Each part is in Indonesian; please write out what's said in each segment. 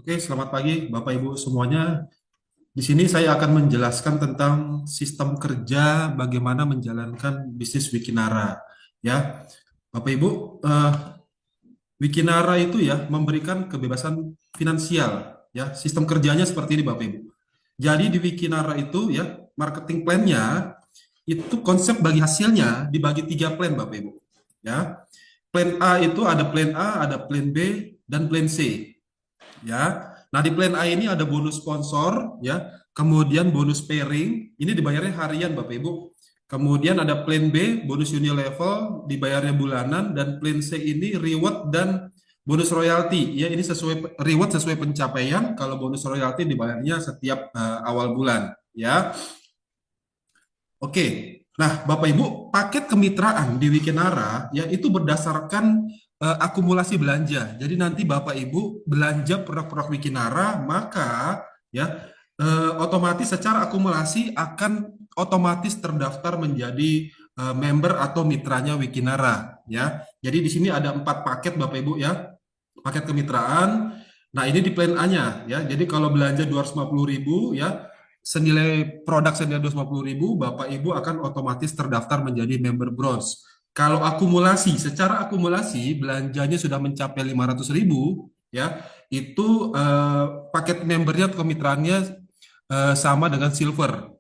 Oke, selamat pagi Bapak Ibu semuanya. Di sini saya akan menjelaskan tentang sistem kerja bagaimana menjalankan bisnis Wikinara. Ya, Bapak Ibu, Wikinara itu ya memberikan kebebasan finansial. Ya, sistem kerjanya seperti ini Bapak Ibu. Jadi di Wikinara itu ya marketing plan-nya itu konsep bagi hasilnya dibagi tiga plan Bapak Ibu. Ya, plan A itu ada plan A, ada plan B, dan plan C. Ya. Nah, di plan A ini ada bonus sponsor ya, kemudian bonus pairing, ini dibayarnya harian Bapak Ibu. Kemudian ada plan B, bonus level dibayarnya bulanan dan plan C ini reward dan bonus royalti. Ya, ini sesuai reward sesuai pencapaian, kalau bonus royalti dibayarnya setiap awal bulan, ya. Oke. Nah, Bapak Ibu, paket kemitraan di Wikinara ya itu berdasarkan akumulasi belanja. Jadi nanti Bapak Ibu belanja produk-produk Wikinara, maka ya otomatis secara akumulasi akan otomatis terdaftar menjadi member atau mitranya Wikinara ya. Jadi di sini ada 4 paket Bapak Ibu ya. Paket kemitraan. Nah, ini di plan A-nya ya. Jadi kalau belanja 250.000 ya senilai produk senilai 250.000, Bapak Ibu akan otomatis terdaftar menjadi member bronze. Kalau akumulasi, secara akumulasi belanjanya sudah mencapai 500.000, ya itu paket membernya atau kemitraannya sama dengan silver.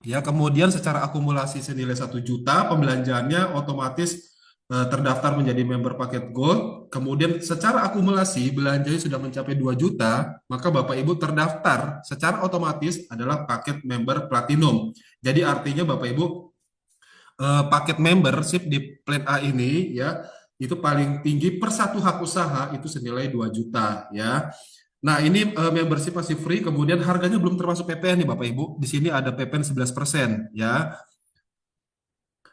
Ya, kemudian secara akumulasi senilai 1 juta, pembelanjaannya otomatis terdaftar menjadi member paket gold. Kemudian secara akumulasi belanjanya sudah mencapai 2 juta, maka Bapak Ibu terdaftar secara otomatis adalah paket member platinum. Jadi artinya Bapak Ibu paket membership di plan A ini ya itu paling tinggi per satu hak usaha itu senilai 2 juta ya. Nah, ini membership masih free, kemudian harganya belum termasuk PPN nih Bapak Ibu. Di sini ada PPN 11% ya.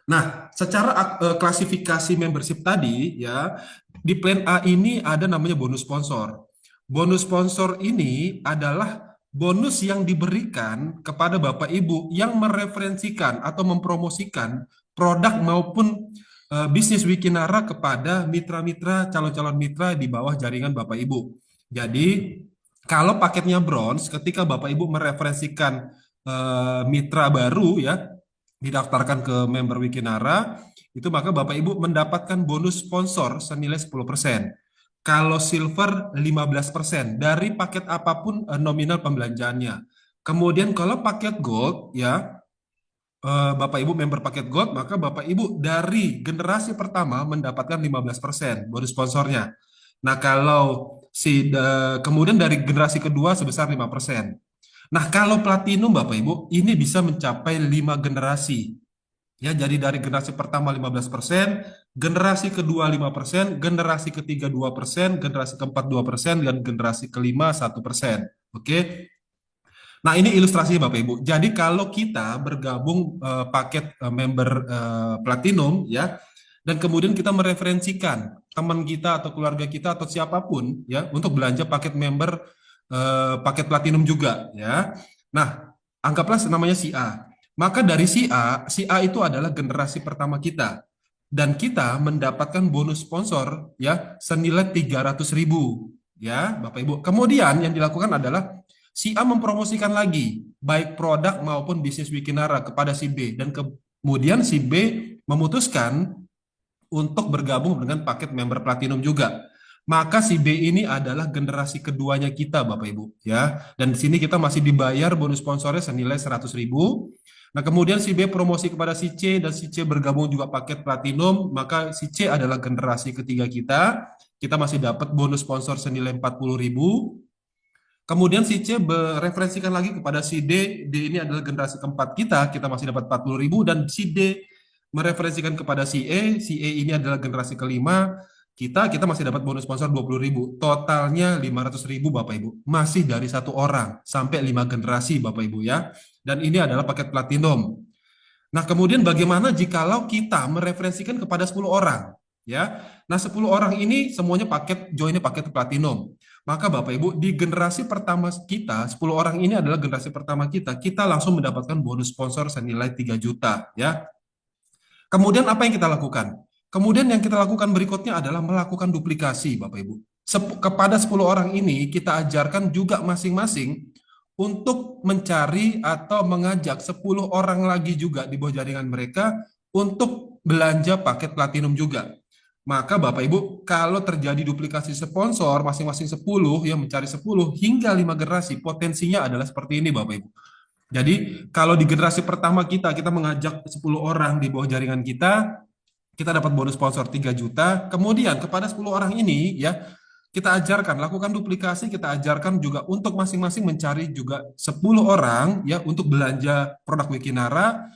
Nah, secara klasifikasi membership tadi ya, di plan A ini ada namanya bonus sponsor. Bonus sponsor ini adalah bonus yang diberikan kepada Bapak Ibu yang mereferensikan atau mempromosikan produk maupun bisnis Wikinara kepada mitra-mitra, calon-calon mitra di bawah jaringan Bapak Ibu. Jadi, kalau paketnya bronze, ketika Bapak Ibu mereferensikan mitra baru ya, didaftarkan ke member Wikinara, itu maka Bapak Ibu mendapatkan bonus sponsor senilai 10%. Kalau silver 15% dari paket apapun nominal pembelanjaannya. Kemudian kalau paket gold ya Bapak Ibu member paket gold, maka Bapak Ibu dari generasi pertama mendapatkan 15% bonus sponsornya. Nah, kalau kemudian dari generasi kedua sebesar 5%. Nah, kalau platinum Bapak Ibu, ini bisa mencapai 5 generasi. Ya, jadi dari generasi pertama 15%, generasi kedua 5%, generasi ketiga 2%, generasi keempat 2%, dan generasi kelima 1%. Oke. Nah, ini ilustrasinya Bapak Ibu. Jadi kalau kita bergabung paket member platinum ya, dan kemudian kita mereferensikan teman kita atau keluarga kita atau siapapun ya untuk belanja paket member paket platinum juga ya. Nah, anggaplah namanya si A. Maka dari si A itu adalah generasi pertama kita. Dan kita mendapatkan bonus sponsor ya senilai 300.000 ya Bapak Ibu. Kemudian yang dilakukan adalah si A mempromosikan lagi baik produk maupun bisnis Wikinara kepada si B dan kemudian si B memutuskan untuk bergabung dengan paket member platinum juga. Maka si B ini adalah generasi keduanya kita Bapak Ibu ya. Dan di sini kita masih dibayar bonus sponsornya senilai 100.000. Nah, kemudian si B promosi kepada si C dan si C bergabung juga paket platinum, maka si C adalah generasi ketiga kita. Kita masih dapat bonus sponsor senilai 40.000. Kemudian si C mereferensikan lagi kepada si D, D ini adalah generasi keempat kita masih dapat 40.000 dan si D mereferensikan kepada si E ini adalah generasi kelima, kita masih dapat bonus sponsor 20.000. Totalnya 500.000 Bapak Ibu. Masih dari satu orang sampai 5 generasi Bapak Ibu ya. Dan ini adalah paket platinum. Nah, kemudian bagaimana jikalau kita mereferensikan kepada 10 orang? Ya. Nah, 10 orang ini semuanya joinnya paket platinum. Maka Bapak Ibu, di generasi pertama kita, 10 orang ini adalah generasi pertama kita langsung mendapatkan bonus sponsor senilai 3 juta, ya. Kemudian apa yang kita lakukan? Kemudian yang kita lakukan berikutnya adalah melakukan duplikasi, Bapak Ibu. Kepada 10 orang ini kita ajarkan juga masing-masing untuk mencari atau mengajak 10 orang lagi juga di bawah jaringan mereka untuk belanja paket platinum juga. Maka Bapak Ibu, kalau terjadi duplikasi sponsor masing-masing 10 yang mencari 10 hingga 5 generasi, potensinya adalah seperti ini Bapak Ibu. Jadi kalau di generasi pertama kita mengajak 10 orang di bawah jaringan kita dapat bonus sponsor 3 juta. Kemudian kepada 10 orang ini ya, kita ajarkan, lakukan duplikasi, kita ajarkan juga untuk masing-masing mencari juga 10 orang ya untuk belanja produk Wikinara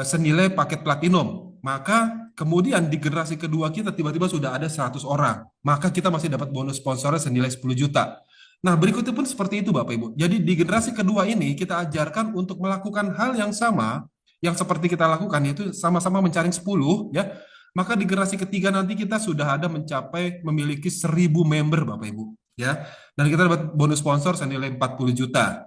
senilai paket platinum. Maka kemudian di generasi kedua kita tiba-tiba sudah ada 100 orang. Maka kita masih dapat bonus sponsornya senilai 10 juta. Nah, berikutnya pun seperti itu Bapak Ibu. Jadi di generasi kedua ini kita ajarkan untuk melakukan hal yang sama yang seperti kita lakukan yaitu sama-sama mencaring 10 ya. Maka di generasi ketiga nanti kita sudah ada mencapai memiliki 1.000 member Bapak Ibu ya. Dan kita dapat bonus sponsor senilai 40 juta.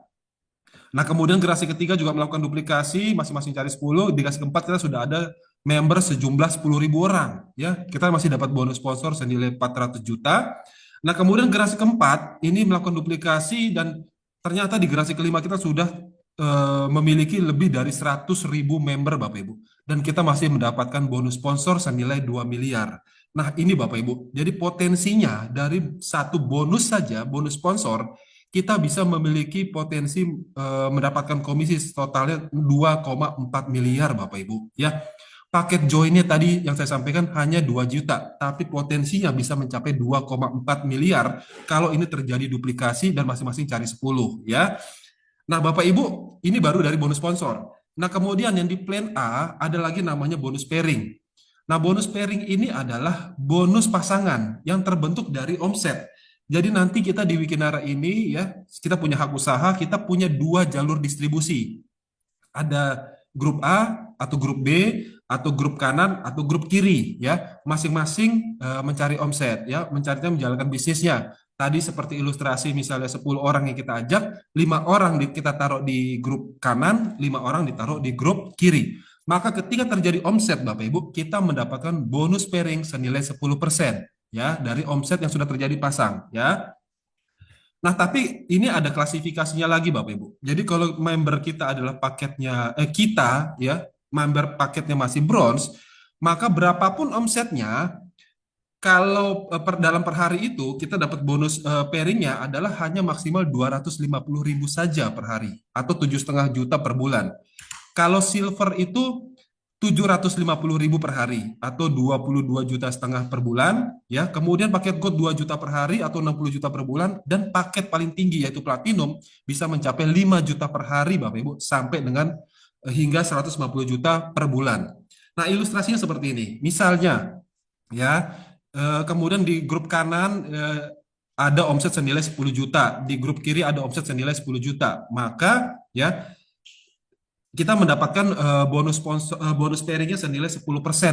Nah, kemudian generasi ketiga juga melakukan duplikasi, masing-masing cari 10, di generasi keempat kita sudah ada member sejumlah 10.000 orang ya. Kita masih dapat bonus sponsor senilai 400 juta. Nah, kemudian generasi keempat ini melakukan duplikasi dan ternyata di generasi kelima kita sudah memiliki lebih dari 100.000 member Bapak Ibu. Dan kita masih mendapatkan bonus sponsor senilai 2 miliar. Nah, ini Bapak Ibu. Jadi potensinya dari satu bonus saja, bonus sponsor, kita bisa memiliki potensi mendapatkan komisi totalnya 2,4 miliar Bapak Ibu. Ya, paket joinnya tadi yang saya sampaikan hanya 2 juta, tapi potensinya bisa mencapai 2,4 miliar kalau ini terjadi duplikasi dan masing-masing cari 10 ya. Nah, Bapak Ibu, ini baru dari bonus sponsor. Nah, kemudian yang di plan A ada lagi namanya bonus pairing. Nah, bonus pairing ini adalah bonus pasangan yang terbentuk dari omset. Jadi nanti kita di Wikinara ini ya, kita punya hak usaha, kita punya 2 jalur distribusi. Ada grup A atau grup B atau grup kanan atau grup kiri ya, masing-masing mencari omset ya, mencarinya menjalankan bisnisnya. Tadi seperti ilustrasi misalnya 10 orang yang kita ajak, 5 orang kita taruh di grup kanan, 5 orang ditaruh di grup kiri. Maka ketika terjadi omset Bapak Ibu, kita mendapatkan bonus pairing senilai 10% ya dari omset yang sudah terjadi pasang ya. Nah, tapi ini ada klasifikasinya lagi Bapak Ibu. Jadi kalau member kita adalah paketnya kita ya, member paketnya masih bronze, maka berapapun omsetnya kalau dalam per hari itu kita dapat bonus pairingnya adalah hanya maksimal 250.000 saja per hari atau 7,5 juta per bulan. Kalau silver itu 750.000 per hari atau 22,5 juta per bulan ya. Kemudian paket gold 2 juta per hari atau 60 juta per bulan dan paket paling tinggi yaitu platinum bisa mencapai 5 juta per hari Bapak Ibu sampai dengan hingga 150 juta per bulan. Nah, ilustrasinya seperti ini. Misalnya ya, kemudian di grup kanan ada omset senilai 10 juta, di grup kiri ada omset senilai 10 juta. Maka ya kita mendapatkan bonus pairingnya senilai 10%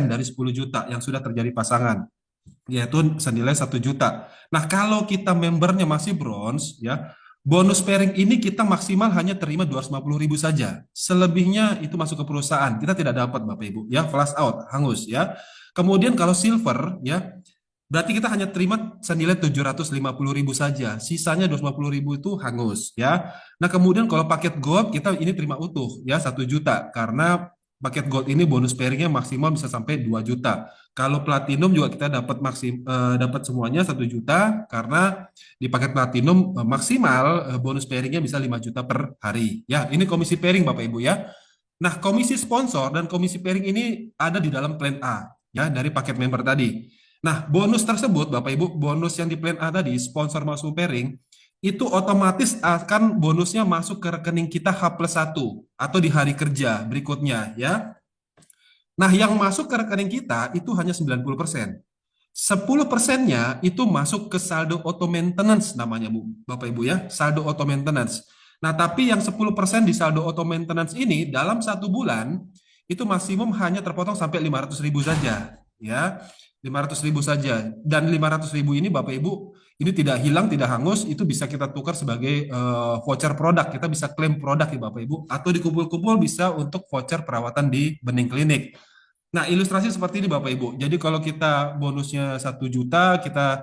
dari 10 juta yang sudah terjadi pasangan, yaitu senilai 1 juta. Nah, kalau kita membernya masih bronze, ya, bonus pairing ini kita maksimal hanya terima 250.000 saja. Selebihnya itu masuk ke perusahaan. Kita tidak dapat, Bapak Ibu, ya, flash out, hangus, ya. Kemudian kalau silver, ya, berarti kita hanya terima senilai 750.000 saja. Sisanya 250.000 itu hangus ya. Nah, kemudian kalau paket gold kita ini terima utuh ya 1 juta karena paket gold ini bonus pairingnya maksimal bisa sampai 2 juta. Kalau platinum juga kita dapat dapat semuanya 1 juta karena di paket platinum maksimal bonus pairingnya bisa 5 juta per hari. Ya, ini komisi pairing Bapak Ibu ya. Nah, komisi sponsor dan komisi pairing ini ada di dalam plan A ya dari paket member tadi. Nah, bonus tersebut, Bapak Ibu, bonus yang di plan A tadi, sponsor masuk pairing, itu otomatis akan bonusnya masuk ke rekening kita H+1 atau di hari kerja berikutnya, ya. Nah, yang masuk ke rekening kita itu hanya 90%. 10%-nya itu masuk ke saldo auto maintenance namanya, Bu, Bapak Ibu ya, saldo auto maintenance. Nah, tapi yang 10% di saldo auto maintenance ini dalam 1 bulan itu maksimum hanya terpotong sampai 500.000 saja, ya. 500.000 saja. Dan 500.000 ini Bapak Ibu, ini tidak hilang, tidak hangus, itu bisa kita tukar sebagai voucher produk. Kita bisa klaim produk ya Bapak Ibu. Atau dikumpul-kumpul bisa untuk voucher perawatan di Bening Klinik. Nah, ilustrasi seperti ini Bapak Ibu. Jadi kalau kita bonusnya 1 juta, kita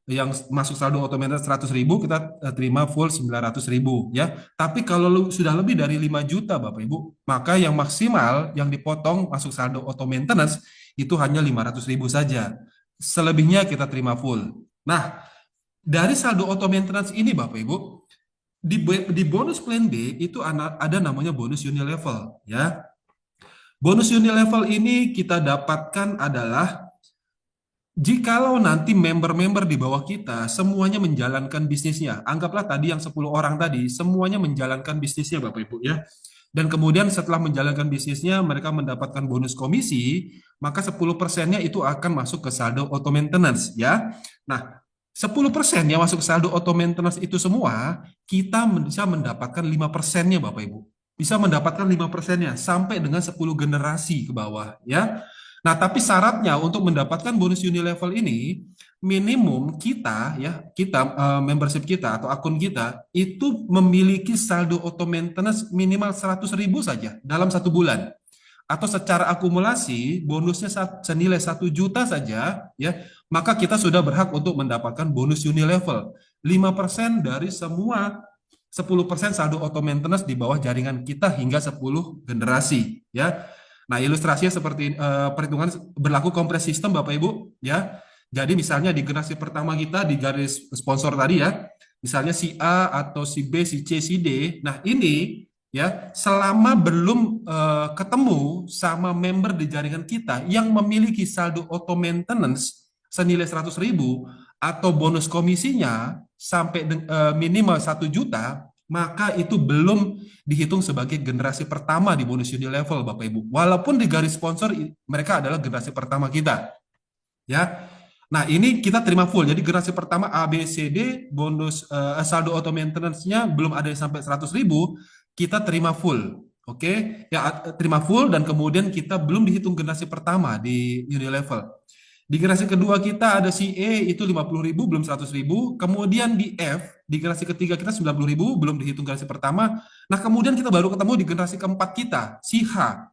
yang masuk saldo otomatis 100.000, kita terima full 900.000 ya. Tapi kalau sudah lebih dari 5 juta Bapak Ibu, maka yang maksimal yang dipotong masuk saldo auto maintenance itu hanya 500.000 saja. Selebihnya kita terima full. Nah, dari saldo auto maintenance ini Bapak Ibu, di bonus plan B itu ada namanya bonus unilevel ya. Bonus unilevel ini kita dapatkan adalah jikalau nanti member-member di bawah kita semuanya menjalankan bisnisnya, anggaplah tadi yang 10 orang tadi semuanya menjalankan bisnisnya Bapak Ibu ya. Dan kemudian setelah menjalankan bisnisnya mereka mendapatkan bonus komisi, maka 10%-nya itu akan masuk ke saldo auto maintenance ya. Nah, 10% yang masuk ke saldo auto maintenance itu semua kita bisa mendapatkan 5%-nya Bapak Ibu. Bisa mendapatkan 5%-nya sampai dengan 10 generasi ke bawah ya. Nah, tapi syaratnya untuk mendapatkan bonus unilevel ini minimum kita ya, membership kita atau akun kita itu memiliki saldo auto maintenance minimal 100.000 saja dalam 1 bulan. Atau secara akumulasi bonusnya senilai 1 juta saja ya, maka kita sudah berhak untuk mendapatkan bonus unilevel 5% dari semua 10% saldo auto maintenance di bawah jaringan kita hingga 10 generasi ya. Nah, ilustrasinya seperti perhitungan berlaku kompres sistem Bapak Ibu ya. Jadi misalnya di generasi pertama kita di garis sponsor tadi ya, misalnya si A atau si B, si C, si D. Nah, ini ya selama belum ketemu sama member di jaringan kita yang memiliki saldo auto maintenance senilai 100.000 atau bonus komisinya sampai minimal 1 juta, maka itu belum dihitung sebagai generasi pertama di bonus unilevel Bapak Ibu. Walaupun di garis sponsor mereka adalah generasi pertama kita. Ya. Nah, ini kita terima full. Jadi generasi pertama A, B, C, D, bonus saldo auto maintenance-nya belum ada yang sampai 100.000, kita terima full. Oke, ya terima full dan kemudian kita belum dihitung generasi pertama di unilevel. Di generasi kedua kita ada si E itu 50.000 belum 100.000. Kemudian di F di generasi ketiga kita 90.000 belum dihitung generasi pertama. Nah, kemudian kita baru ketemu di generasi keempat kita si H.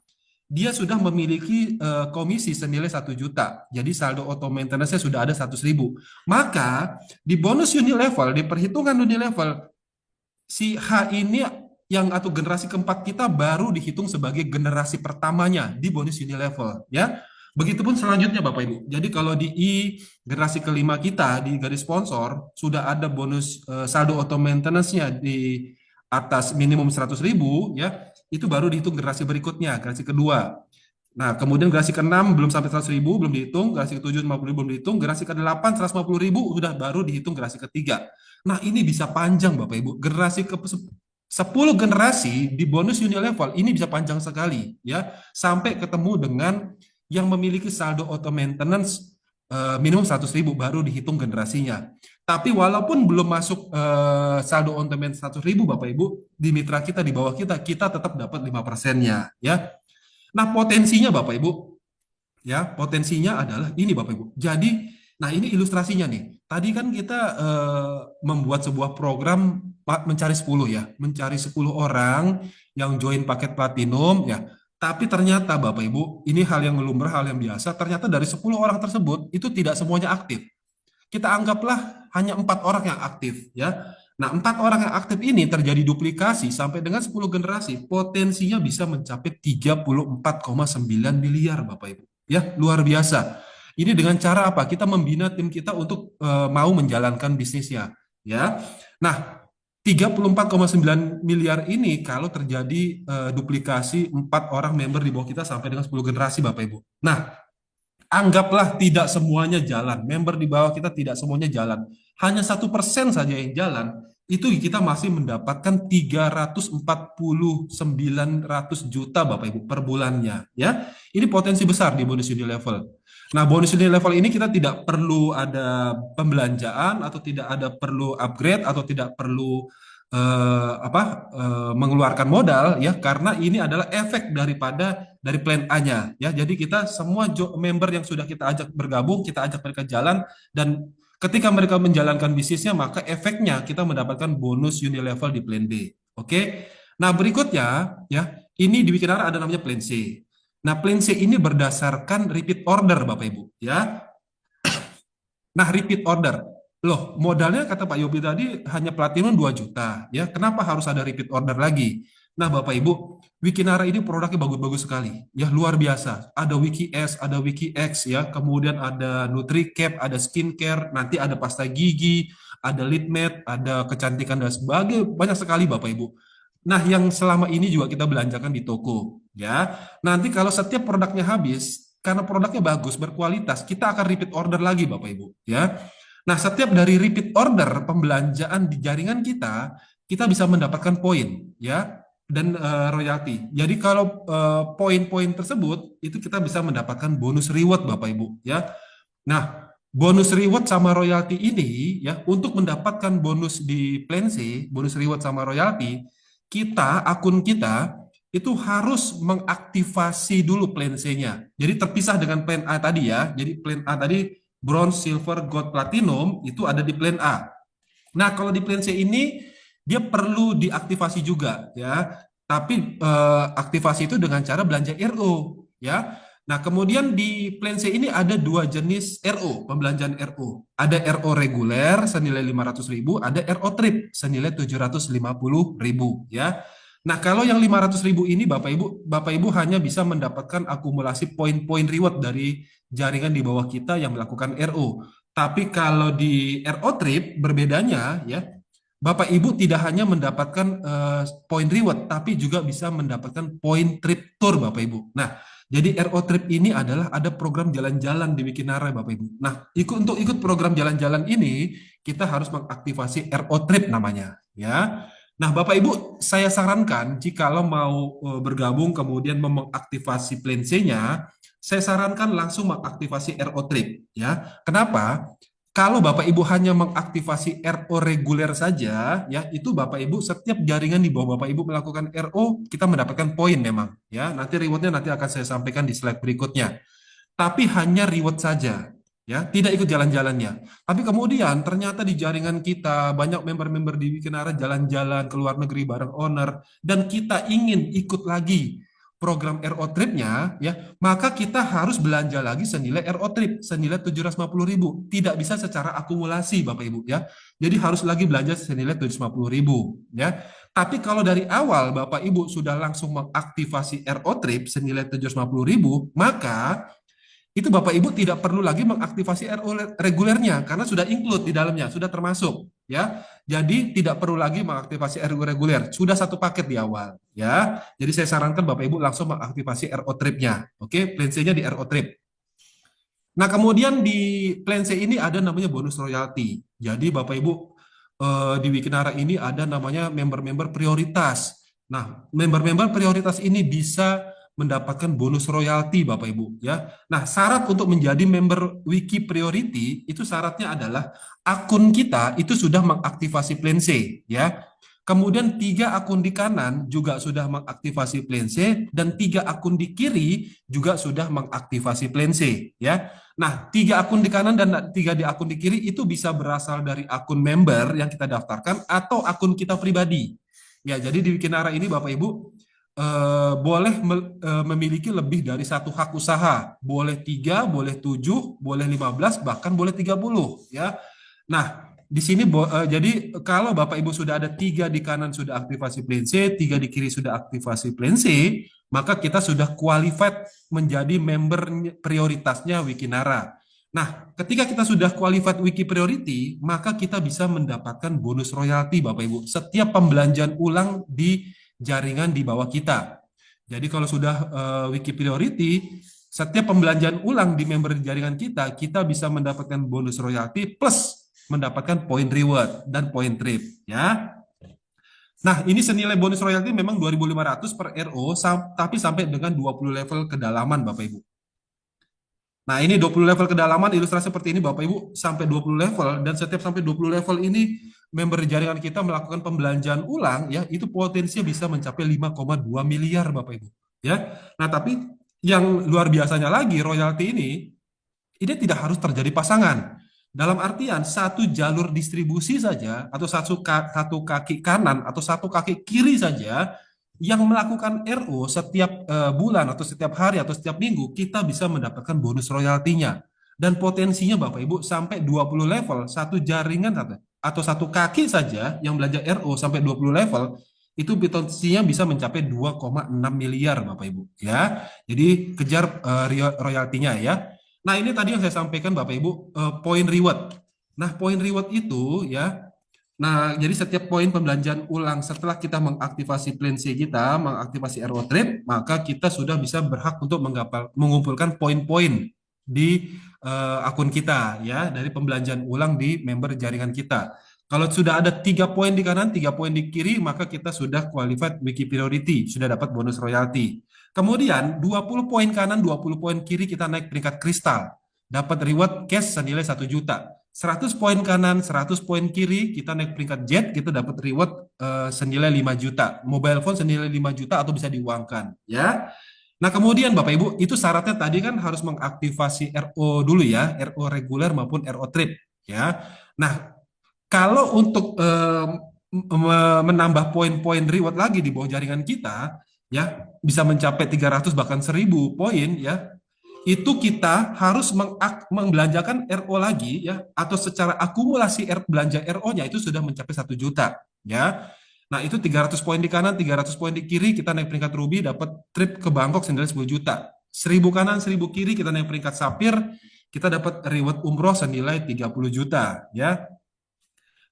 Dia sudah memiliki komisi senilai 1 juta. Jadi saldo auto maintenance-nya sudah ada 100.000. Maka di bonus unilevel, di perhitungan unilevel, si H ini yang atau generasi keempat kita baru dihitung sebagai generasi pertamanya di bonus unilevel ya. Begitupun selanjutnya Bapak Ibu. Jadi kalau di I generasi kelima kita di garis sponsor sudah ada bonus saldo auto maintenance-nya di atas minimum 100.000 ya, itu baru dihitung generasi berikutnya, generasi kedua. Nah, kemudian generasi ke-6 belum sampai 100.000 belum dihitung, generasi ke-7 50.000 belum dihitung, generasi ke-8 150.000 sudah baru dihitung generasi ketiga. Nah, ini bisa panjang Bapak Ibu. Generasi ke 10 generasi di bonus unilevel ini bisa panjang sekali ya, sampai ketemu dengan yang memiliki saldo auto maintenance minimum 100.000 baru dihitung generasinya. Tapi walaupun belum masuk saldo auto maintenance 100.000 Bapak Ibu, di mitra kita di bawah kita tetap dapat 5%-nya ya. Nah, potensinya Bapak Ibu ya, potensinya adalah ini Bapak Ibu. Jadi, nah ini ilustrasinya nih. Tadi kan kita membuat sebuah program mencari 10 ya, mencari 10 orang yang join paket platinum ya. Tapi ternyata Bapak Ibu, ini hal yang lumrah, hal yang biasa, ternyata dari 10 orang tersebut itu tidak semuanya aktif. Kita anggaplah hanya 4 orang yang aktif ya. Nah, 4 orang yang aktif ini terjadi duplikasi sampai dengan 10 generasi, potensinya bisa mencapai 34,9 miliar Bapak Ibu. Ya, luar biasa. Ini dengan cara apa? Kita membina tim kita untuk mau menjalankan bisnisnya ya. Nah, 34,9 miliar ini kalau terjadi duplikasi 4 orang member di bawah kita sampai dengan 10 generasi Bapak Ibu. Nah, anggaplah tidak semuanya jalan. Member di bawah kita tidak semuanya jalan. Hanya 1% saja yang jalan. Itu kita masih mendapatkan 349 juta Bapak Ibu per bulannya. Ya, ini potensi besar di bonus unilevel. Nah, bonus unilevel ini kita tidak perlu ada pembelanjaan atau tidak ada perlu upgrade atau tidak perlu mengeluarkan modal ya, karena ini adalah efek dari plan A-nya ya. Jadi kita semua member yang sudah kita ajak bergabung, kita ajak mereka jalan, dan ketika mereka menjalankan bisnisnya maka efeknya kita mendapatkan bonus unilevel di plan B. Oke. Nah, berikutnya ya, ini di Wikinara ada namanya plan C. Nah, plan C ini berdasarkan repeat order Bapak Ibu ya. Nah, repeat order. Loh, modalnya kata Pak Yobi tadi hanya platinum 2 juta, ya. Kenapa harus ada repeat order lagi? Nah, Bapak Ibu, Wikinara ini produknya bagus-bagus sekali, ya luar biasa. Ada Wiki S, ada Wiki X, ya. Kemudian ada NutriCap, ada skincare, nanti ada pasta gigi, ada lid matte, ada kecantikan dan sebagainya, banyak sekali Bapak Ibu. Nah, yang selama ini juga kita belanjakan di toko, ya. Nanti kalau setiap produknya habis, karena produknya bagus, berkualitas, kita akan repeat order lagi Bapak Ibu, ya. Nah, setiap dari repeat order pembelanjaan di jaringan kita, kita bisa mendapatkan poin, ya, dan royalti. Jadi kalau poin-poin tersebut itu kita bisa mendapatkan bonus reward, Bapak Ibu, ya. Nah, bonus reward sama royalti ini, ya, untuk mendapatkan bonus di plan C, bonus reward sama royalti, akun kita itu harus mengaktifasi dulu plan C-nya. Jadi terpisah dengan plan A tadi, ya. Jadi plan A tadi bronze, silver, gold, platinum itu ada di plan A. Nah, kalau di plan C ini dia perlu diaktifasi juga, ya. Tapi aktivasi itu dengan cara belanja RO, ya. Nah, kemudian di plan C ini ada dua jenis RO, pembelanjaan RO. Ada RO reguler senilai 500.000, ada RO trip senilai 750.000, ya. Nah, kalau yang 500.000 ini Bapak Ibu hanya bisa mendapatkan akumulasi poin-poin reward dari jaringan di bawah kita yang melakukan RO. Tapi kalau di RO trip berbedanya, ya, Bapak Ibu tidak hanya mendapatkan poin reward, tapi juga bisa mendapatkan poin trip tour Bapak Ibu. Nah, jadi RO trip ini adalah ada program jalan-jalan di Wikinara Bapak Ibu. Nah, untuk ikut program jalan-jalan ini kita harus mengaktifasi RO trip namanya, ya. Nah, Bapak Ibu, saya sarankan jikalau mau bergabung kemudian mengaktifasi plan C-nya, saya sarankan langsung mengaktifasi RO trip, ya. Kenapa? Kalau Bapak Ibu hanya mengaktifasi RO reguler saja, ya, itu Bapak Ibu setiap jaringan di bawah Bapak Ibu melakukan RO, kita mendapatkan poin memang, ya. Nanti rewardnya nanti akan saya sampaikan di slide berikutnya. Tapi hanya reward saja, ya, tidak ikut jalan-jalannya. Tapi kemudian ternyata di jaringan kita banyak member-member di Wikinara jalan-jalan ke luar negeri bareng owner, dan kita ingin ikut lagi program RO Trip-nya, ya, maka kita harus belanja lagi senilai RO Trip, senilai 750.000. Tidak bisa secara akumulasi, Bapak Ibu, ya. Jadi harus lagi belanja senilai 750.000, ya. Tapi kalau dari awal Bapak Ibu sudah langsung mengaktifasi RO Trip senilai 750.000, maka itu Bapak Ibu tidak perlu lagi mengaktifasi RO regulernya karena sudah include di dalamnya, sudah termasuk, ya. Jadi tidak perlu lagi mengaktifasi RO reguler, sudah satu paket di awal, ya. Jadi saya sarankan Bapak Ibu langsung mengaktifasi RO trip-nya. Oke, plan C-nya di RO trip. Nah, kemudian di plan C ini ada namanya bonus royalti. Jadi Bapak Ibu di Wikinara ini ada namanya member-member prioritas. Nah, member-member prioritas ini bisa mendapatkan bonus royalti Bapak Ibu, ya. Nah, syarat untuk menjadi member Wiki Priority itu syaratnya adalah akun kita itu sudah mengaktifasi plan C, ya. Kemudian 3 akun di kanan juga sudah mengaktifasi plan C dan 3 akun di kiri juga sudah mengaktifasi plan C, ya. Nah, 3 akun di kanan dan 3 akun di kiri itu bisa berasal dari akun member yang kita daftarkan atau akun kita pribadi. Ya, jadi di Wikinara ini Bapak Ibu boleh memiliki lebih dari satu hak usaha. Boleh 3, boleh 7, boleh 15, bahkan boleh 30. Ya. Nah, di sini jadi kalau Bapak Ibu sudah ada 3 di kanan sudah aktivasi plan C, 3 di kiri sudah aktivasi plan C, maka kita sudah qualified menjadi member prioritasnya Wikinara. Nah, ketika kita sudah qualified Wiki Priority, maka kita bisa mendapatkan bonus royalti Bapak Ibu setiap pembelanjaan ulang di jaringan di bawah kita. Jadi kalau sudah Wiki Priority, setiap pembelanjaan ulang di member jaringan kita, kita bisa mendapatkan bonus royalti plus mendapatkan poin reward dan poin trip, ya. Nah, ini senilai bonus royalti memang 2.500 per RO, tapi sampai dengan 20 level kedalaman Bapak Ibu. Nah, ini 20 level kedalaman ilustrasi seperti ini Bapak Ibu sampai 20 level, dan setiap sampai 20 level ini member jaringan kita melakukan pembelanjaan ulang, ya, itu potensinya bisa mencapai 5,2 miliar Bapak Ibu, ya. Nah, tapi yang luar biasanya lagi royalti ini tidak harus terjadi pasangan. Dalam artian satu jalur distribusi saja atau satu kaki kanan atau satu kaki kiri saja yang melakukan RO setiap bulan atau setiap hari atau setiap minggu, kita bisa mendapatkan bonus royaltinya. dan potensinya Bapak Ibu sampai 20 level, satu jaringan atau satu kaki saja yang belanja RO sampai 20 level itu potensinya bisa mencapai 2,6 miliar Bapak Ibu ya. Jadi kejar royaltinya ya. Nah, ini tadi yang saya sampaikan Bapak Ibu, poin reward. Nah, poin reward itu ya. Nah, jadi setiap poin pembelanjaan ulang setelah kita mengaktifasi plan C kita, mengaktifasi RO Trade, maka kita sudah bisa berhak untuk mengumpulkan poin-poin di akun kita ya dari pembelanjaan ulang di member jaringan kita. Kalau sudah ada 3 poin di kanan, 3 poin di kiri, maka kita sudah qualified wiki priority, sudah dapat bonus royalti. Kemudian 20 poin kanan, 20 poin kiri kita naik peringkat kristal, dapat reward cash senilai 1 juta. 100 poin kanan, 100 poin kiri, kita naik peringkat jet, kita dapat reward senilai 5 juta. Mobile phone senilai 5 juta atau bisa diuangkan, ya. Nah, kemudian Bapak Ibu, itu syaratnya tadi kan harus mengaktifasi RO dulu ya, RO reguler maupun RO trip, ya. Nah, kalau untuk menambah poin-poin reward lagi di bawah jaringan kita, ya, bisa mencapai 300 bahkan 1000 poin ya, itu kita harus membelanjakan RO lagi ya, atau secara akumulasi belanja RO-nya itu sudah mencapai 1 juta ya. Nah, itu 300 poin di kanan, 300 poin di kiri, kita naik peringkat ruby, dapat trip ke Bangkok senilai 10 juta. 1000 kanan, 1000 kiri, kita naik peringkat sapphire, kita dapat reward umroh senilai 30 juta ya.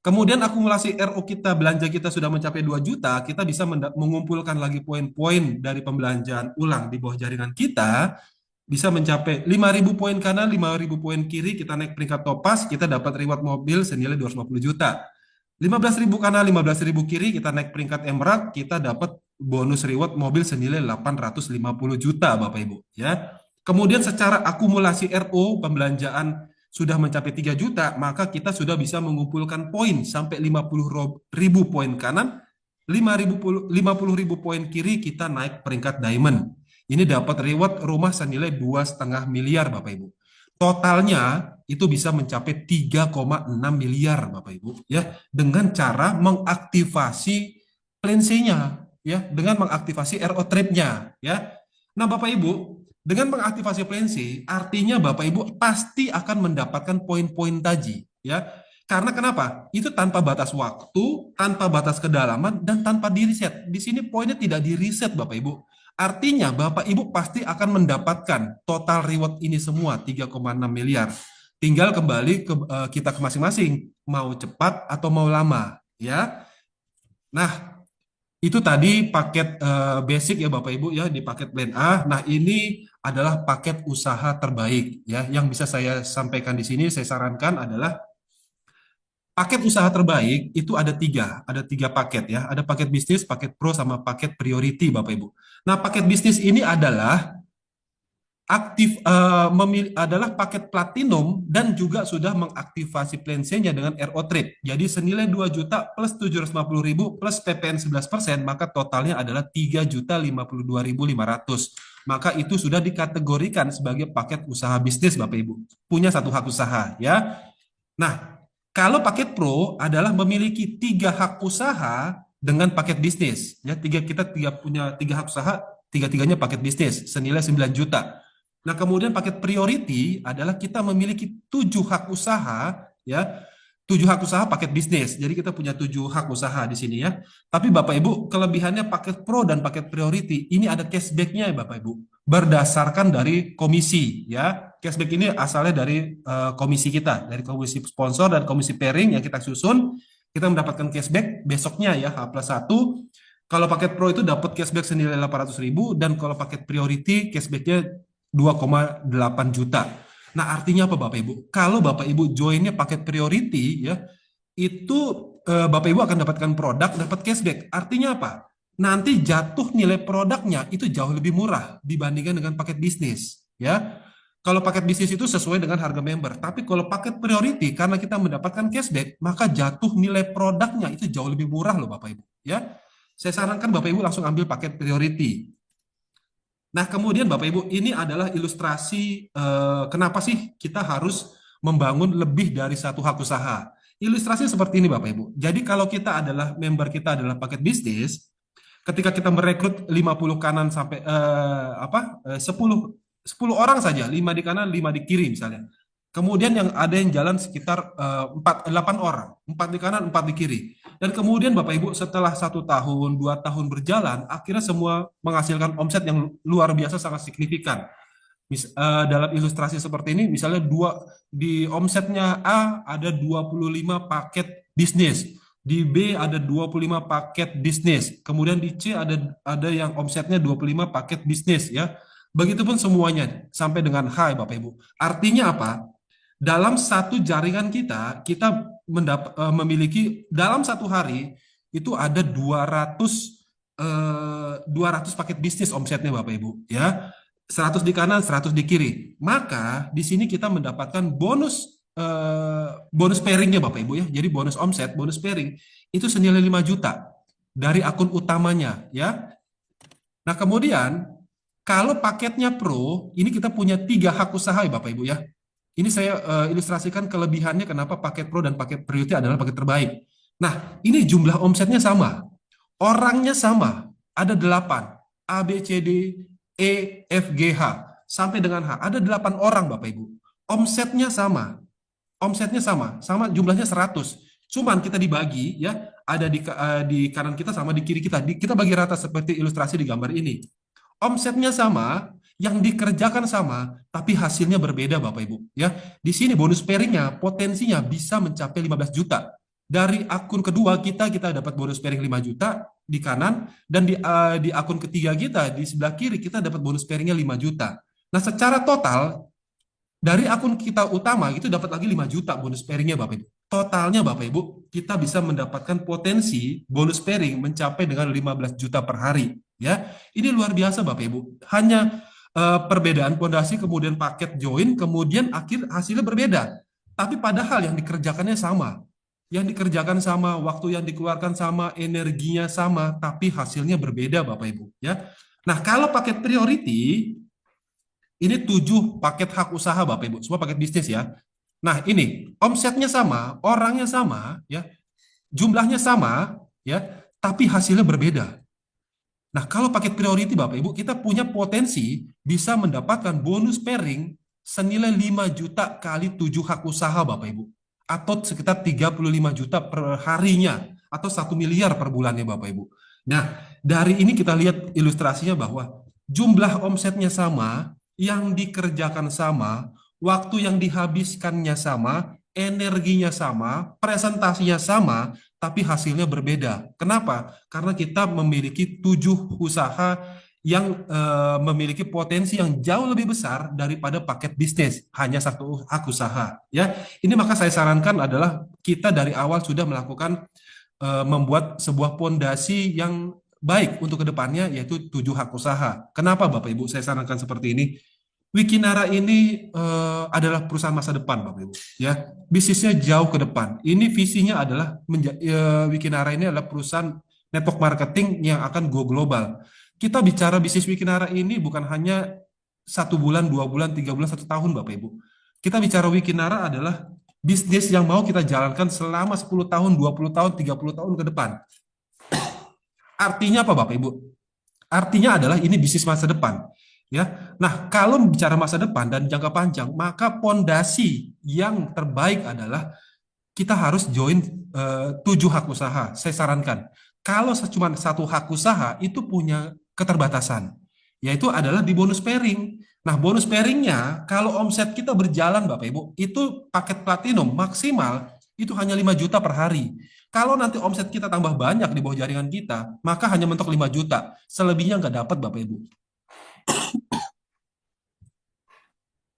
Kemudian akumulasi RO kita, belanja kita sudah mencapai 2 juta, kita bisa mengumpulkan lagi poin-poin dari pembelanjaan ulang di bawah jaringan kita, bisa mencapai 5.000 poin kanan, 5.000 poin kiri, kita naik peringkat topas, kita dapat reward mobil senilai 250 juta. 15.000 kanan, 15.000 kiri, kita naik peringkat emerald, kita dapat bonus reward mobil senilai 850 juta Bapak Ibu ya. Kemudian secara akumulasi RO pembelanjaan sudah mencapai 3 juta, maka kita sudah bisa mengumpulkan poin sampai 50.000 poin kanan, 50.000 poin kiri, kita naik peringkat diamond. Ini dapat reward rumah senilai 2,5 miliar Bapak Ibu. Totalnya itu bisa mencapai 3,6 miliar Bapak Ibu ya, dengan cara mengaktifasi plan C-nya ya, dengan mengaktifasi RO trip-nya ya. Nah, Bapak Ibu, dengan mengaktifasi plan C, artinya Bapak Ibu pasti akan mendapatkan poin-poin tadi, ya. Karena kenapa? Itu tanpa batas waktu, tanpa batas kedalaman, dan tanpa di reset. Di sini poinnya tidak di reset, Bapak Ibu. Artinya Bapak Ibu pasti akan mendapatkan total reward ini semua 3,6 miliar. Tinggal kembali ke kita ke masing-masing, mau cepat atau mau lama, ya. Nah, itu tadi paket basic ya Bapak Ibu ya, di paket plan A. Nah, ini adalah paket usaha terbaik ya, yang bisa saya sampaikan di sini. Saya sarankan adalah paket usaha terbaik itu ada tiga paket ya. Ada paket bisnis, paket pro, sama paket priority Bapak Ibu. Nah, paket bisnis ini adalah adalah paket platinum dan juga sudah mengaktifasi plan C-nya dengan RO Trade. Jadi senilai 2 juta plus 750.000 plus PPN 11%, maka totalnya adalah 3.052.500. Maka itu sudah dikategorikan sebagai paket usaha bisnis Bapak Ibu. Punya satu hak usaha ya. Nah, kalau paket pro adalah memiliki 3 hak usaha dengan paket bisnis. Ya, kita punya 3 hak usaha, tiga-tiganya paket bisnis senilai 9 juta. Nah, kemudian paket priority adalah kita memiliki 7 hak usaha, ya, 7 hak usaha paket bisnis. Jadi kita punya 7 hak usaha di sini ya. Tapi Bapak Ibu, kelebihannya paket pro dan paket priority ini ada cashback-nya ya Bapak Ibu, berdasarkan dari komisi ya. Cashback ini asalnya dari komisi kita, dari komisi sponsor dan komisi pairing yang kita susun. Kita mendapatkan cashback besoknya ya, H+1. Kalau paket pro itu dapat cashback senilai 800.000, dan kalau paket priority cashbacknya 2,8 juta. Nah, artinya apa Bapak Ibu? Kalau Bapak Ibu joinnya paket priority ya, itu Bapak Ibu akan dapatkan produk, dapat cashback. Artinya apa? Nanti jatuh nilai produknya itu jauh lebih murah dibandingkan dengan paket bisnis ya. Kalau paket bisnis itu sesuai dengan harga member, tapi kalau paket priority karena kita mendapatkan cashback, maka jatuh nilai produknya itu jauh lebih murah loh Bapak Ibu ya. Saya sarankan Bapak Ibu langsung ambil paket priority. Nah, kemudian Bapak Ibu, ini adalah ilustrasi kenapa sih kita harus membangun lebih dari satu hak usaha. Ilustrasi seperti ini Bapak Ibu. Jadi kalau member kita adalah paket bisnis, ketika kita merekrut 50 kanan sampai 10 orang saja, 5 di kanan, 5 di kiri misalnya. Kemudian yang ada yang jalan sekitar 8 orang, 4 di kanan, 4 di kiri. Dan kemudian Bapak Ibu setelah 1 tahun, 2 tahun berjalan, akhirnya semua menghasilkan omset yang luar biasa sangat signifikan. Dalam ilustrasi seperti ini, misalnya di omsetnya A ada 25 paket bisnis, di B ada 25 paket bisnis, kemudian di C ada yang omsetnya 25 paket bisnis ya. Begitupun semuanya sampai dengan H Bapak Ibu. Artinya apa? Dalam satu jaringan kita memiliki dalam satu hari itu ada 200 paket bisnis omsetnya Bapak Ibu ya. 100 di kanan, 100 di kiri. Maka di sini kita mendapatkan bonus pairingnya Bapak Ibu ya. Jadi bonus omset, bonus pairing itu senilai 5 juta dari akun utamanya ya. Nah, kemudian kalau paketnya Pro, ini kita punya 3 hak usaha ya Bapak Ibu ya. Ini saya ilustrasikan kelebihannya kenapa paket Pro dan paket Priority adalah paket terbaik. Nah, ini jumlah omsetnya sama. Orangnya sama. Ada 8. A, B, C, D, E, F, G, H. Sampai dengan H. Ada 8 orang Bapak Ibu. Omsetnya sama. Omsetnya sama. Sama jumlahnya 100. Cuman kita dibagi ya. Ada di kanan kita sama di kiri kita. Kita bagi rata seperti ilustrasi di gambar ini. Omsetnya sama, yang dikerjakan sama, tapi hasilnya berbeda Bapak Ibu. Ya, di sini bonus pairingnya potensinya bisa mencapai 15 juta. Dari akun kedua kita dapat bonus pairing 5 juta di kanan, dan di akun ketiga kita di sebelah kiri kita dapat bonus pairingnya 5 juta. Nah, secara total dari akun kita utama itu dapat lagi 5 juta bonus pairingnya Bapak Ibu. Totalnya Bapak Ibu, kita bisa mendapatkan potensi bonus pairing mencapai dengan 15 juta per hari. Ya, ini luar biasa Bapak Ibu. Hanya perbedaan pondasi kemudian paket join kemudian hasilnya berbeda. Tapi padahal yang dikerjakannya sama. Yang dikerjakan sama, waktu yang dikeluarkan sama, energinya sama, tapi hasilnya berbeda Bapak Ibu. Ya. Nah, kalau paket priority ini 7 paket hak usaha Bapak Ibu, semua paket bisnis ya. Nah, ini omsetnya sama, orangnya sama, ya, jumlahnya sama, ya, tapi hasilnya berbeda. Nah, kalau paket priority Bapak Ibu, kita punya potensi bisa mendapatkan bonus pairing senilai 5 juta kali 7 hak usaha Bapak Ibu. Atau sekitar 35 juta per harinya, atau 1 miliar per bulannya Bapak Ibu. Nah, dari ini kita lihat ilustrasinya bahwa jumlah omsetnya sama, yang dikerjakan sama, waktu yang dihabiskannya sama, energinya sama, presentasinya sama, tapi hasilnya berbeda. Kenapa? Karena kita memiliki 7 usaha yang memiliki potensi yang jauh lebih besar daripada paket bisnis, hanya 1 hak usaha. Ya, ini maka saya sarankan adalah kita dari awal sudah melakukan membuat sebuah pondasi yang baik untuk kedepannya, yaitu 7 hak usaha. Kenapa Bapak Ibu saya sarankan seperti ini? Wikinara ini adalah perusahaan masa depan, Bapak Ibu. Ya, bisnisnya jauh ke depan. Ini visinya adalah Wikinara ini adalah perusahaan network marketing yang akan go global. Kita bicara bisnis Wikinara ini bukan hanya 1 bulan, 2 bulan, 3 bulan, 1 tahun, Bapak Ibu. Kita bicara Wikinara adalah bisnis yang mau kita jalankan selama 10 tahun, 20 tahun, 30 tahun ke depan. Artinya apa, Bapak Ibu? Artinya adalah ini bisnis masa depan. Ya, nah kalau bicara masa depan dan jangka panjang, maka pondasi yang terbaik adalah kita harus join 7 hak usaha. Saya sarankan, kalau cuma 1 hak usaha itu punya keterbatasan, yaitu adalah di bonus pairing. Nah, bonus pairingnya kalau omset kita berjalan, Bapak Ibu, itu paket platinum maksimal itu hanya 5 juta per hari. Kalau nanti omset kita tambah banyak di bawah jaringan kita, maka hanya mentok 5 juta. Selebihnya nggak dapat, Bapak Ibu.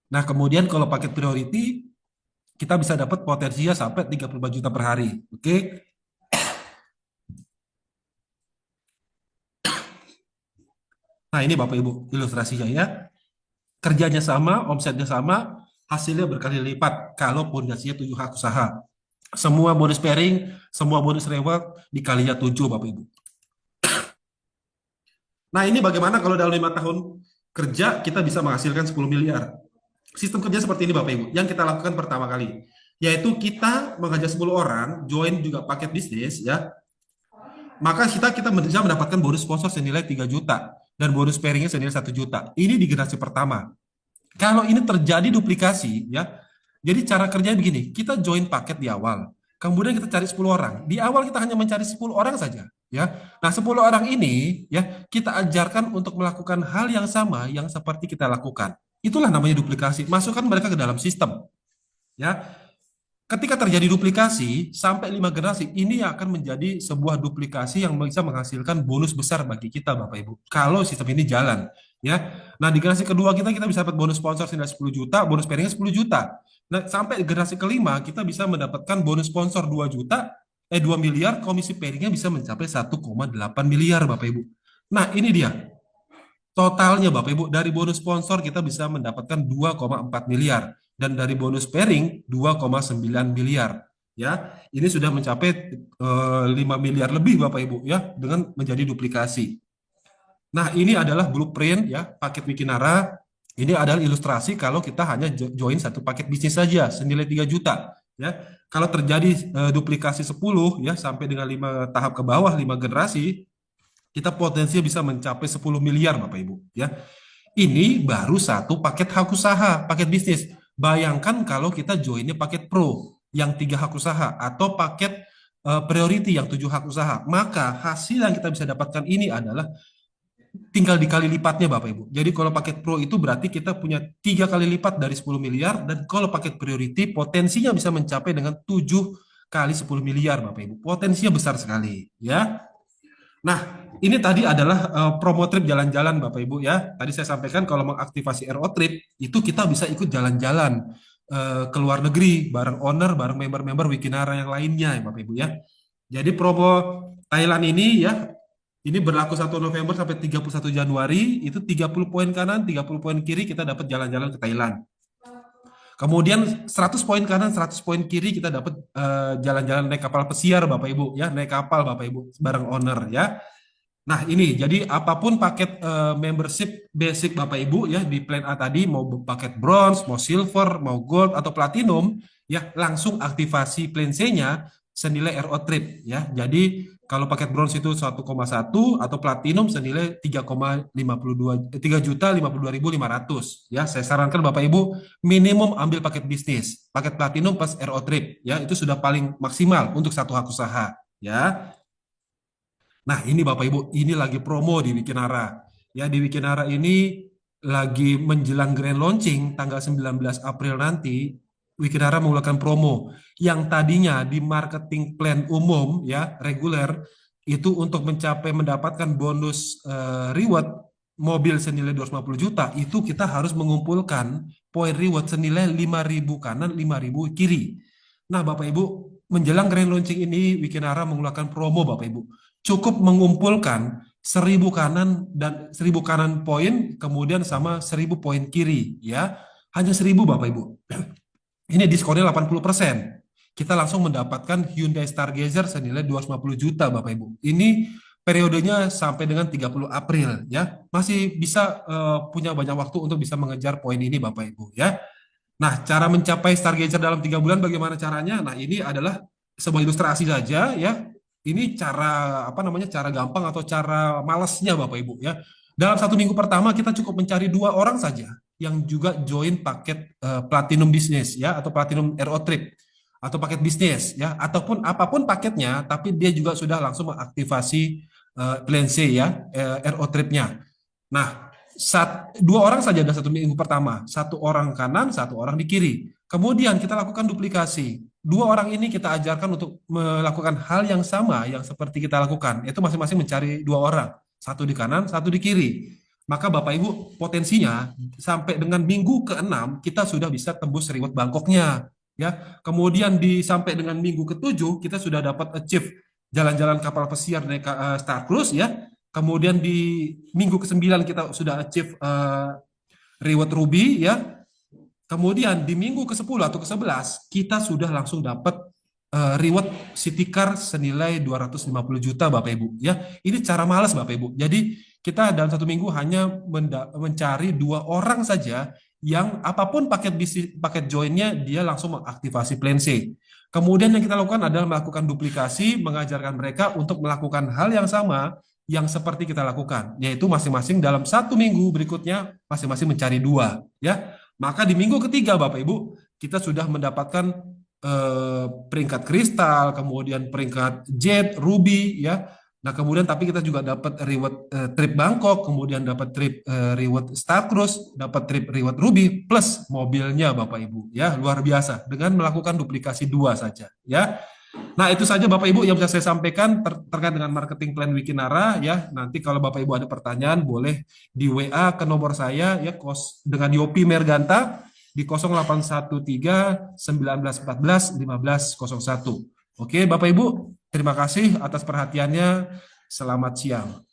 Nah, kemudian kalau paket priority, kita bisa dapat potensinya sampai 34 juta per hari. Oke. Nah, ini Bapak Ibu ilustrasinya ya. Kerjanya sama, omsetnya sama, hasilnya berkali lipat kalau pondasinya 7 hak usaha. Semua bonus pairing, semua bonus reward dikalinya 7 Bapak Ibu. Nah, ini bagaimana kalau dalam 5 tahun kerja kita bisa menghasilkan 10 miliar. Sistem kerja seperti ini Bapak Ibu, yang kita lakukan pertama kali, yaitu kita mengajak 10 orang, join juga paket bisnis ya, maka kita bisa mendapatkan bonus sponsor senilai 3 juta, dan bonus pairingnya senilai 1 juta. Ini di generasi pertama. Kalau ini terjadi duplikasi ya, Jadi cara kerjanya begini, kita join paket di awal, kemudian kita cari 10 orang. Di awal kita hanya mencari 10 orang saja, ya. Nah, 10 orang ini ya kita ajarkan untuk melakukan hal yang sama yang seperti kita lakukan. Itulah namanya duplikasi. Masukkan mereka ke dalam sistem, ya. Ketika terjadi duplikasi sampai 5 generasi, ini akan menjadi sebuah duplikasi yang bisa menghasilkan bonus besar bagi kita, Bapak Ibu. Kalau sistem ini jalan, ya. Nah, di generasi kedua kita bisa dapat bonus sponsor senilai 10 juta, bonus pairingnya 10 juta. Nah, sampai generasi kelima kita bisa mendapatkan bonus sponsor 2 juta, 2 miliar, komisi pairingnya bisa mencapai 1,8 miliar, Bapak Ibu. Nah, ini dia. Totalnya Bapak Ibu, dari bonus sponsor kita bisa mendapatkan 2,4 miliar dan dari bonus pairing 2,9 miliar. Ya, ini sudah mencapai 5 miliar lebih Bapak Ibu ya dengan menjadi duplikasi. Nah, ini adalah blueprint ya paket Wikinara. Ini adalah ilustrasi kalau kita hanya join satu paket bisnis saja senilai 3 juta ya. Kalau terjadi duplikasi 10 ya sampai dengan 5 tahap ke bawah 5 generasi, kita potensinya bisa mencapai 10 miliar Bapak Ibu ya. Ini baru satu paket hak usaha, paket bisnis. Bayangkan kalau kita joinnya paket pro yang 3 hak usaha atau paket priority yang 7 hak usaha, maka hasil yang kita bisa dapatkan ini adalah tinggal dikali lipatnya Bapak Ibu. Jadi kalau paket pro itu berarti kita punya 3 kali lipat dari 10 miliar dan kalau paket priority potensinya bisa mencapai dengan 7 kali 10 miliar Bapak Ibu. Potensinya besar sekali ya. Nah, ini tadi adalah promo trip jalan-jalan Bapak Ibu ya. Tadi saya sampaikan kalau mengaktifasi RO Trip itu kita bisa ikut jalan-jalan ke luar negeri bareng owner, bareng member-member Wikinara yang lainnya ya Bapak Ibu ya. Jadi promo Thailand ini ya, ini berlaku 1 November sampai 31 Januari, itu 30 poin kanan, 30 poin kiri kita dapat jalan-jalan ke Thailand. Kemudian 100 poin kanan, 100 poin kiri kita dapat jalan-jalan naik kapal pesiar Bapak Ibu ya, naik kapal Bapak Ibu bareng owner ya. Nah, ini jadi apapun paket membership basic Bapak Ibu ya di plan A tadi mau paket bronze, mau silver, mau gold atau platinum ya langsung aktivasi plan C-nya senilai RO Trip ya. Jadi kalau paket bronze itu 1,1 atau platinum senilai 3,52 ya. Saya sarankan Bapak Ibu minimum ambil paket bisnis, paket platinum plus RO Trip ya itu sudah paling maksimal untuk satu hak usaha ya. Nah, ini Bapak Ibu, ini lagi promo di Wikinara. Ya, di Wikinara ini lagi menjelang grand launching tanggal 19 April nanti, Wikinara mengeluarkan promo yang tadinya di marketing plan umum ya, reguler itu untuk mencapai mendapatkan bonus reward mobil senilai 250 juta, itu kita harus mengumpulkan poin reward senilai 5.000 kanan, 5.000 kiri. Nah, Bapak Ibu, menjelang grand launching ini Wikinara mengeluarkan promo Bapak Ibu cukup mengumpulkan 1.000 kanan dan 1.000 kanan poin kemudian sama 1.000 poin kiri ya hanya 1.000 Bapak Ibu. Ini diskonnya 80%. Kita langsung mendapatkan Hyundai Stargazer senilai 250 juta Bapak Ibu. Ini periodenya sampai dengan 30 April ya. Masih bisa punya banyak waktu untuk bisa mengejar poin ini Bapak Ibu ya. Nah, cara mencapai Stargazer dalam 3 bulan bagaimana caranya? Nah, ini adalah sebuah ilustrasi saja ya. Ini cara apa namanya cara gampang atau cara malasnya Bapak Ibu ya. Dalam 1 minggu pertama kita cukup mencari 2 orang saja yang juga join paket platinum bisnis ya atau platinum RO Trip atau paket bisnis ya ataupun apapun paketnya tapi dia juga sudah langsung mengaktifasi plan C ya RO Trip-nya. Nah, 2 orang saja dalam 1 minggu pertama, 1 orang kanan, 1 orang di kiri. Kemudian kita lakukan duplikasi. 2 orang ini kita ajarkan untuk melakukan hal yang sama yang seperti kita lakukan, yaitu masing-masing mencari 2 orang, 1 di kanan, 1 di kiri. Maka Bapak Ibu potensinya sampai dengan minggu ke-6 kita sudah bisa tembus reward Bangkoknya, ya. Kemudian sampai dengan minggu ke-7 kita sudah dapat achieve jalan-jalan kapal pesiar naik Star Cruise ya. Kemudian di minggu ke-9 kita sudah achieve reward Ruby ya. Kemudian di minggu ke-10 atau ke-11 kita sudah langsung dapat reward City Car senilai 250 juta Bapak Ibu ya. Ini cara malas Bapak Ibu. Jadi kita dalam 1 minggu hanya mencari 2 orang saja yang apapun paket joinnya dia langsung mengaktifasi plan C. Kemudian yang kita lakukan adalah melakukan duplikasi, mengajarkan mereka untuk melakukan hal yang sama yang seperti kita lakukan, yaitu masing-masing dalam 1 minggu berikutnya masing-masing mencari 2 ya. Maka di minggu ketiga Bapak Ibu, kita sudah mendapatkan peringkat kristal, kemudian peringkat jet, ruby ya. Nah, kemudian tapi kita juga dapat reward trip Bangkok, kemudian dapat trip reward Star Cruise, dapat trip reward Ruby plus mobilnya Bapak Ibu ya, luar biasa dengan melakukan duplikasi 2 saja ya. Nah, itu saja Bapak Ibu yang bisa saya sampaikan terkait dengan marketing plan Wikinara ya. Nanti kalau Bapak Ibu ada pertanyaan boleh di WA ke nomor saya ya, dengan Yopi Merganta di 0813 1914 1501. Oke, Bapak Ibu, terima kasih atas perhatiannya. Selamat siang.